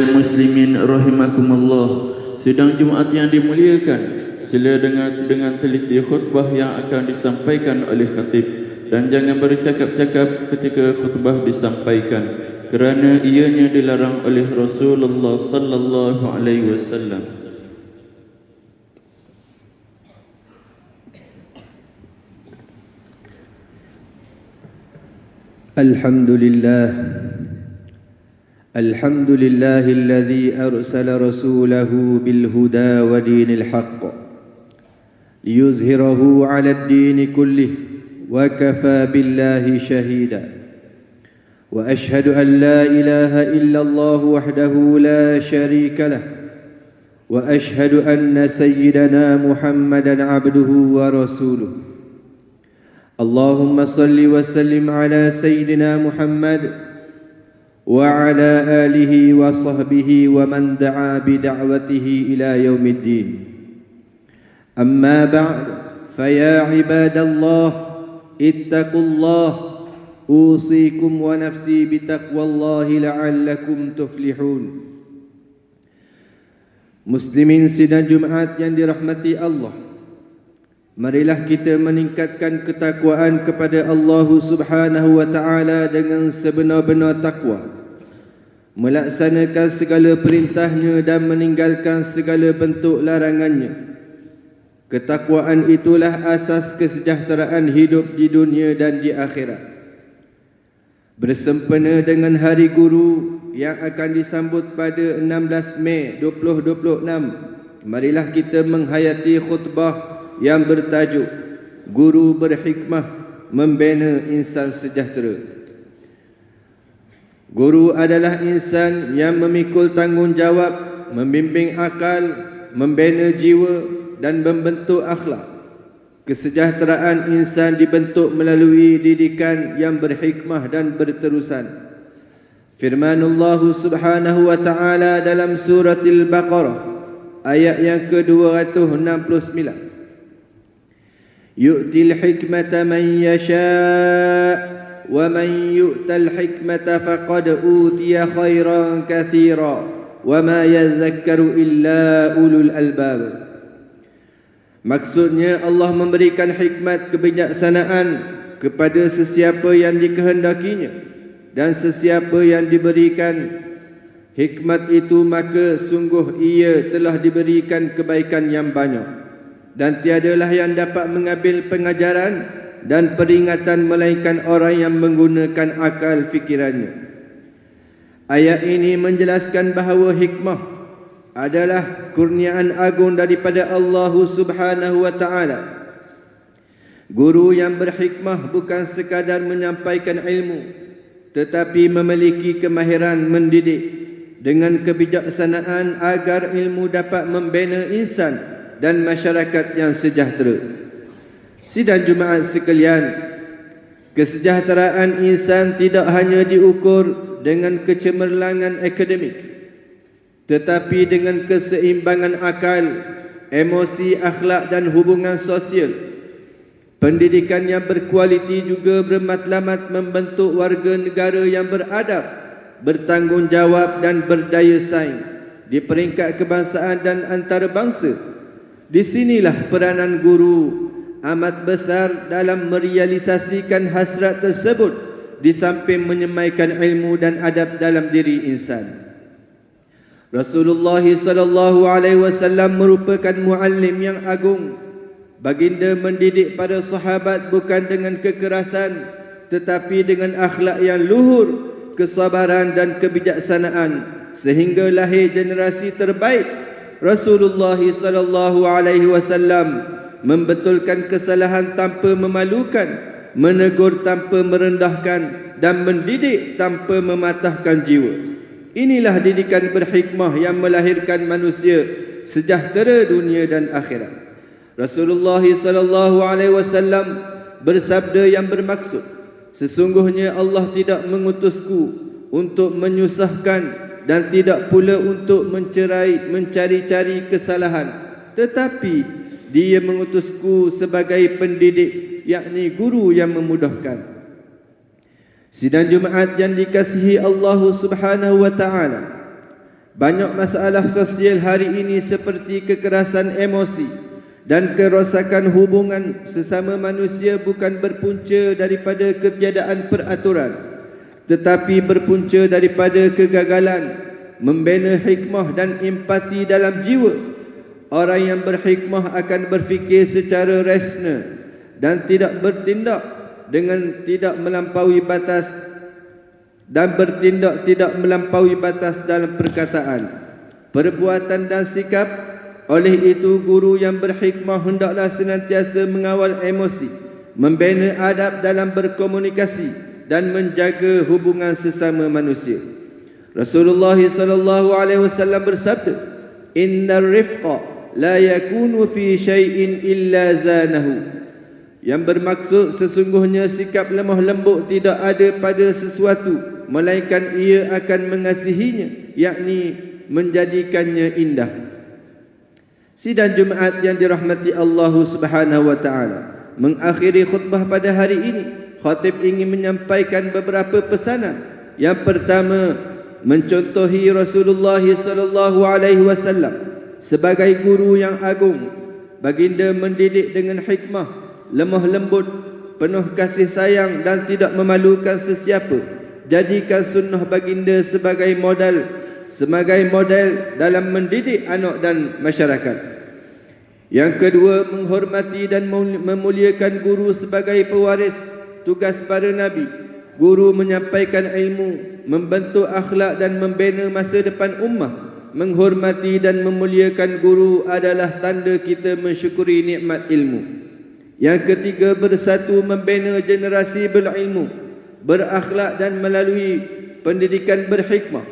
Muslimin rahimakumullah, sidang Jumaat yang dimuliakan, sila dengar dengan teliti khutbah yang akan disampaikan oleh khatib dan jangan bercakap-cakap ketika khutbah disampaikan kerana ianya dilarang oleh Rasulullah sallallahu alaihi wasallam. الحمد لله الذي أرسل رسوله بالهدى ودين الحق ليظهره على الدين كله وكفى بالله شهيدا وأشهد أن لا إله إلا الله وحده لا شريك له وأشهد أن سيدنا محمدا عبده ورسوله اللهم صل وسلم على سيدنا محمد وعلى آله وصحبه ومن دعا بدعوته إلى يوم الدين. أما بعد فيا عباد الله اتقوا الله أوصيكم ونفسي بتقوى الله لعلكم تفلحون. Muslimin sidang Jumaat yang dirahmati Allah, marilah kita meningkatkan ketakwaan kepada Allah Subhanahu wa taala dengan sebenar-benar takwa, melaksanakan segala perintahnya dan meninggalkan segala bentuk larangannya. Ketakwaan itulah asas kesejahteraan hidup di dunia dan di akhirat. Bersempena dengan Hari Guru yang akan disambut pada 16 Mei 2026, marilah kita menghayati khutbah yang bertajuk Guru Berhikmah Membina Insan Sejahtera. Guru adalah insan yang memikul tanggungjawab, membimbing akal, membina jiwa dan membentuk akhlak. Kesejahteraan insan dibentuk melalui didikan yang berhikmah dan berterusan. Firmanullah Subhanahu wa taala dalam surah Al-Baqarah ayat yang ke-269. Yu'til hikmata man yasha' وَمَنْ يُؤْتَ الْحِكْمَةَ فَقَدْ أُوتِيَ خَيْرًا كَثِيرًا وَمَا يَذَّكَّرُ إِلَّا أُولُو الْأَلْبَابِ. Maksudnya Allah memberikan hikmat kebijaksanaan kepada sesiapa yang dikehendakinya, dan sesiapa yang diberikan hikmat itu maka sungguh ia telah diberikan kebaikan yang banyak, dan tiadalah yang dapat mengambil pengajaran dan peringatan melainkan orang yang menggunakan akal fikirannya. Ayat ini menjelaskan bahawa hikmah adalah kurniaan agung daripada Allah Subhanahu wa taala. Guru yang berhikmah bukan sekadar menyampaikan ilmu, tetapi memiliki kemahiran mendidik dengan kebijaksanaan agar ilmu dapat membina insan dan masyarakat yang sejahtera. Sidang Jumaat sekalian, kesejahteraan insan tidak hanya diukur dengan kecemerlangan akademik, tetapi dengan keseimbangan akal, emosi, akhlak dan hubungan sosial. Pendidikan yang berkualiti juga bermatlamat membentuk warga negara yang beradab, bertanggungjawab dan berdaya saing di peringkat kebangsaan dan antarabangsa. Di sinilah peranan guru amat besar dalam merealisasikan hasrat tersebut, di samping menyemaikan ilmu dan adab dalam diri insan. Rasulullah sallallahu alaihi wasallam merupakan muallim yang agung. Baginda mendidik para sahabat bukan dengan kekerasan, tetapi dengan akhlak yang luhur, kesabaran dan kebijaksanaan, sehingga lahir generasi terbaik. Rasulullah sallallahu alaihi wasallam membetulkan kesalahan tanpa memalukan, menegur tanpa merendahkan, dan mendidik tanpa mematahkan jiwa. Inilah didikan berhikmah yang melahirkan manusia sejahtera dunia dan akhirat. Rasulullah sallallahu alaihi wasallam bersabda yang bermaksud, sesungguhnya Allah tidak mengutusku untuk menyusahkan dan tidak pula untuk mencari-cari kesalahan, tetapi Dia mengutusku sebagai pendidik, yakni guru yang memudahkan. Sidang Jumaat yang dikasihi Allah Subhanahu wa taala, Banyak masalah sosial hari ini seperti kekerasan emosi dan kerosakan hubungan sesama manusia bukan berpunca daripada ketiadaan peraturan, tetapi berpunca daripada kegagalan membina hikmah dan empati dalam jiwa. Orang yang berhikmah akan berfikir secara rasional dan tidak bertindak dengan tidak melampaui batas dan bertindak tidak melampaui batas dalam perkataan, perbuatan dan sikap. Oleh itu, guru yang berhikmah hendaklah senantiasa mengawal emosi, membina adab dalam berkomunikasi dan menjaga hubungan sesama manusia. Rasulullah sallallahu alaihi wasallam bersabda, "Innar rifqa la yakunu fi syai'in illa zanahu." Yang bermaksud sesungguhnya sikap lemah lembut tidak ada pada sesuatu melainkan ia akan mengasihinya, yakni menjadikannya indah. Sidang Jumaat yang dirahmati Allah Subhanahu wa taala, mengakhiri khutbah pada hari ini, khatib ingin menyampaikan beberapa pesanan. Yang pertama, mencontohi Rasulullah sallallahu alaihi wasallam sebagai guru yang agung. Baginda mendidik dengan hikmah, lemah lembut, penuh kasih sayang dan tidak memalukan sesiapa. Jadikan sunnah baginda sebagai model dalam mendidik anak dan masyarakat. Yang kedua, menghormati dan memuliakan guru sebagai pewaris tugas para nabi. Guru menyampaikan ilmu, membentuk akhlak dan membina masa depan ummah. Menghormati dan memuliakan guru adalah tanda kita mensyukuri nikmat ilmu. Yang ketiga, bersatu membina generasi berilmu, berakhlak dan melalui pendidikan berhikmah.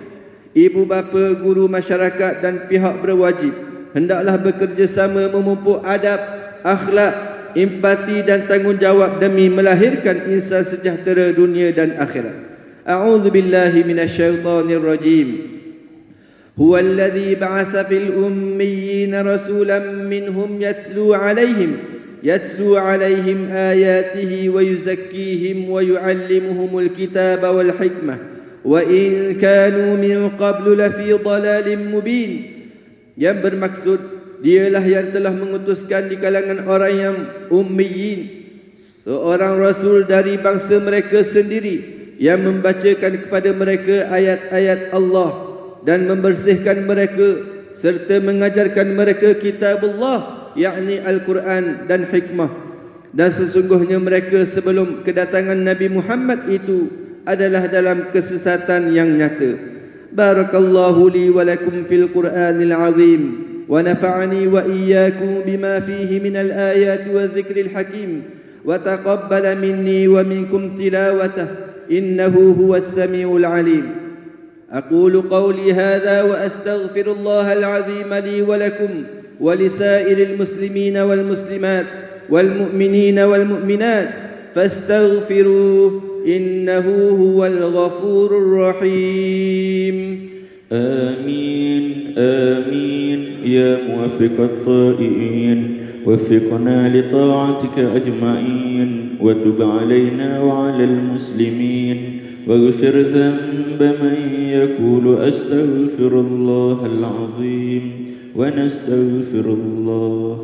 Ibu bapa, guru masyarakat dan pihak berwajib hendaklah bekerjasama memupuk adab, akhlak, empati dan tanggungjawab demi melahirkan insan sejahtera dunia dan akhirat. A'udzu billahi minasyaitonir rajim. Huwa alladhi ba'atha fil ummiyina rasulan minhum يتلو عليهم آياته ويزكيهم ويعلمهم الكتاب والحكمة وإن كانوا من قبل لفي ضلال مبين. Yang bermaksud, dialah yang telah mengutuskan di kalangan orang yang ummiyin seorang rasul dari bangsa mereka sendiri yang membacakan kepada mereka ayat-ayat Allah dan membersihkan mereka serta mengajarkan mereka kitab Allah, yakni Al-Quran dan hikmah. Dan sesungguhnya mereka sebelum kedatangan Nabi Muhammad itu adalah dalam kesesatan yang nyata. Barakallahu li wa lakum fil Qur'anil azim wa nafa'ani wa iyyakum bima fihi minal ayati wa dhikril hakim wa taqabbala minni wa minkum tilawatah innahu huwas samiul alim. أقول قولي هذا وأستغفر الله العظيم لي ولكم ولسائر المسلمين والمسلمات والمؤمنين والمؤمنات فاستغفروه إنه هو الغفور الرحيم. آمين آمين يا موفق الطائعين، وفقنا لطاعتك أجمعين، وتب علينا وعلى المسلمين، واغفر ذنب من يقول أستغفر الله العظيم ونستغفر الله.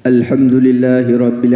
الحمد لله رب العالمين.